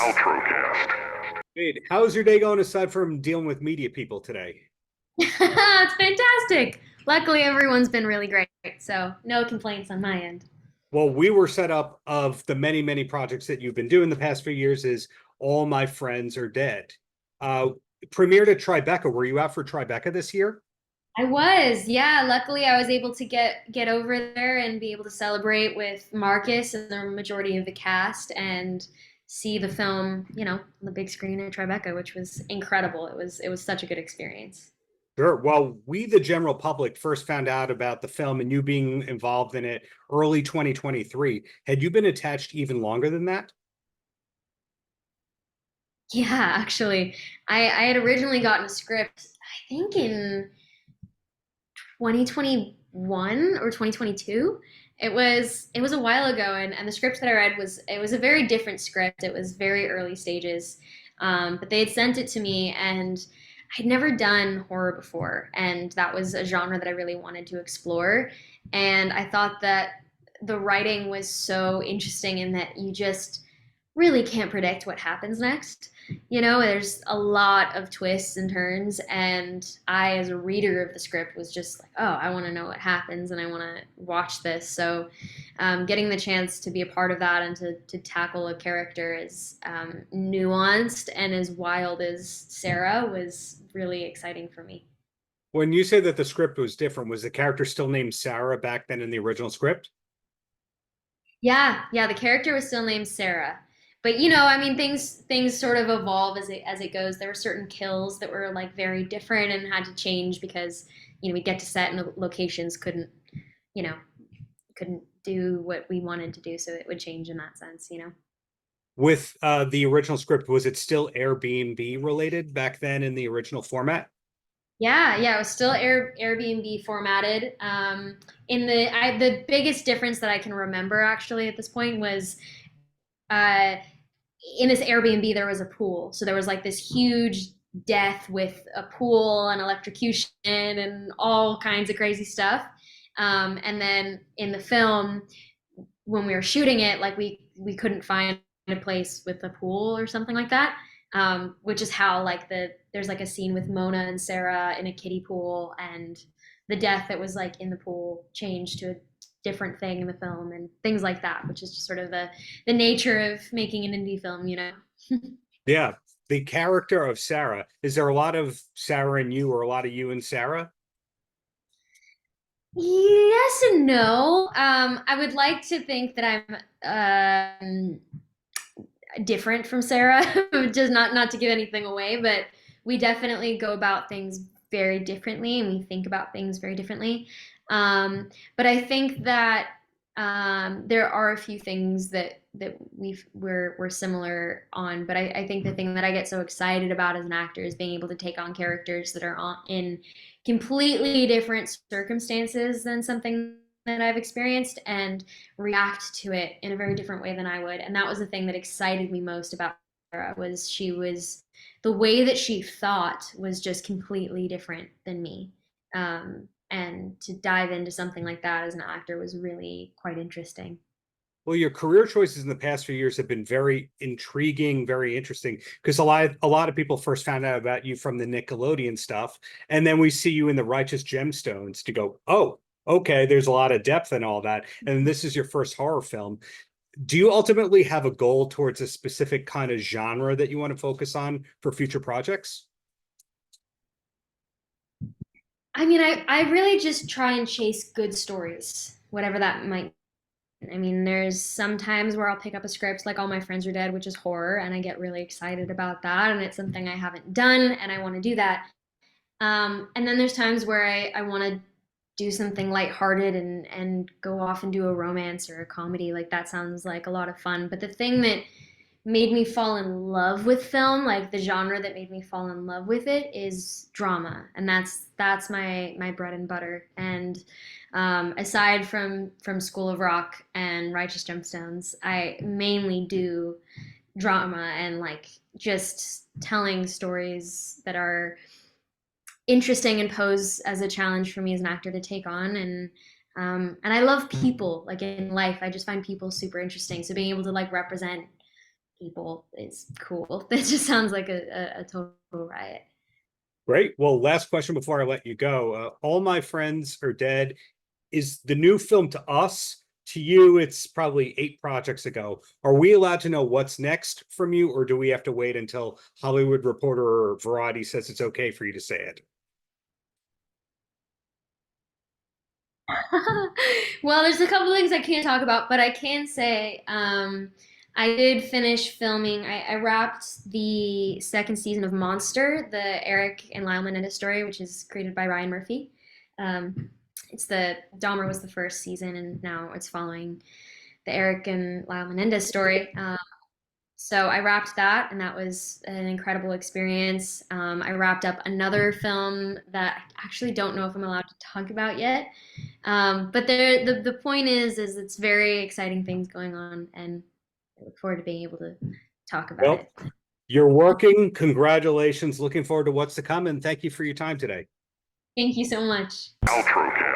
Paltrocast. Wade, how's your day going aside from dealing with media people today? It's fantastic. Luckily, everyone's been really great, so no complaints on my end. Well, we were set up of the many, many projects that you've been doing the past few years is All My Friends Are Dead. Uh, Premiered at Tribeca. Were you out for Tribeca this year? I was, yeah. Luckily, I was able to get over there and be able to celebrate with Marcus and the majority of the cast and see the film, on the big screen at Tribeca, which was incredible. It was such a good experience. Sure. Well, we, the general public, first found out about the film and you being involved in it early 2023. Had you been attached even longer than that? Yeah, actually, I had originally gotten a script, I think in 2021 or 2022. It was a while ago, and the script that I read was a very different script. It was very early stages, but they had sent it to me, and I'd never done horror before, and that was a genre that I really wanted to explore. And I thought that the writing was so interesting in that you just really can't predict what happens next. There's a lot of twists and turns, and I, as a reader of the script, was just like, oh, I want to know what happens and I want to watch this. So, getting the chance to be a part of that and to tackle a character as nuanced and as wild as Sarah was really exciting for me. When you say that the script was different, was the character still named Sarah back then in the original script? Yeah, yeah, the character was still named Sarah. But I mean, things sort of evolve as it goes. There were certain kills that were like very different and had to change because we'd get to set and the locations you know couldn't do what we wanted to do, so it would change in that sense. With the original script, was it still Airbnb related back then in the original format? Yeah, yeah, it was still Airbnb formatted. The biggest difference that I can remember actually at this point was uh, in this Airbnb there was a pool, so there was like this huge death with a pool and electrocution and all kinds of crazy stuff. And then in the film, when we were shooting it, like we couldn't find a place with a pool or something like that. Which is how like there's like a scene with Mona and Sarah in a kiddie pool, and the death that was like in the pool changed to a different thing in the film and things like that, which is just sort of the nature of making an indie film. Yeah. The character of Sarah, is there a lot of Sarah and you or a lot of you and Sarah? Yes and no. I would like to think that I'm different from Sarah, just not to give anything away, but we definitely go about things very differently and we think about things very differently. But I think that there are a few things that we're similar on. But I think the thing that I get so excited about as an actor is being able to take on characters that are in completely different circumstances than something that I've experienced and react to it in a very different way than I would. And that was the thing that excited me most about Sarah, was she was the way that she thought was just completely different than me. And to dive into something like that as an actor was really quite interesting. Well, your career choices in the past few years have been very intriguing, very interesting. Because a lot of people first found out about you from the Nickelodeon stuff, and then we see you in the Righteous Gemstones to go, oh, okay, there's a lot of depth in all that. And this is your first horror film. Do you ultimately have a goal towards a specific kind of genre that you want to focus on for future projects? I mean, I really just try and chase good stories, whatever that might. I mean, there's some times where I'll pick up a script like All My Friends Are Dead, which is horror, and I get really excited about that, and it's something I haven't done, and I want to do that. And then there's times where I want to do something lighthearted and go off and do a romance or a comedy. Like that sounds like a lot of fun. But the thing that made me fall in love with film, like the genre that made me fall in love with it, is drama, and that's my bread and butter. And aside from School of Rock and Righteous Gemstones, I mainly do drama and like just telling stories that are interesting and pose as a challenge for me as an actor to take on. And I love people, like in life I just find people super interesting, so being able to like represent people is cool. That just sounds like a total riot. Great. Well, last question before I let you go. All My Friends Are Dead is the new film to us. To you, it's probably 8 projects ago. Are we allowed to know what's next from you, or do we have to wait until Hollywood Reporter or Variety says it's okay for you to say it? Well, there's a couple things I can't talk about, but I can say I did finish filming. I wrapped the second season of Monster, the Eric and Lyle Menendez story, which is created by Ryan Murphy. It's the Dahmer was the first season, and now it's following the Eric and Lyle Menendez story. So I wrapped that, and that was an incredible experience. I wrapped up another film that I actually don't know if I'm allowed to talk about yet. But the point is it's very exciting things going on, and I look forward to being able to talk about Well, it. you're working. Congratulations. Looking forward to what's to come. And thank you for your time today. Thank you so much. Paltrocast.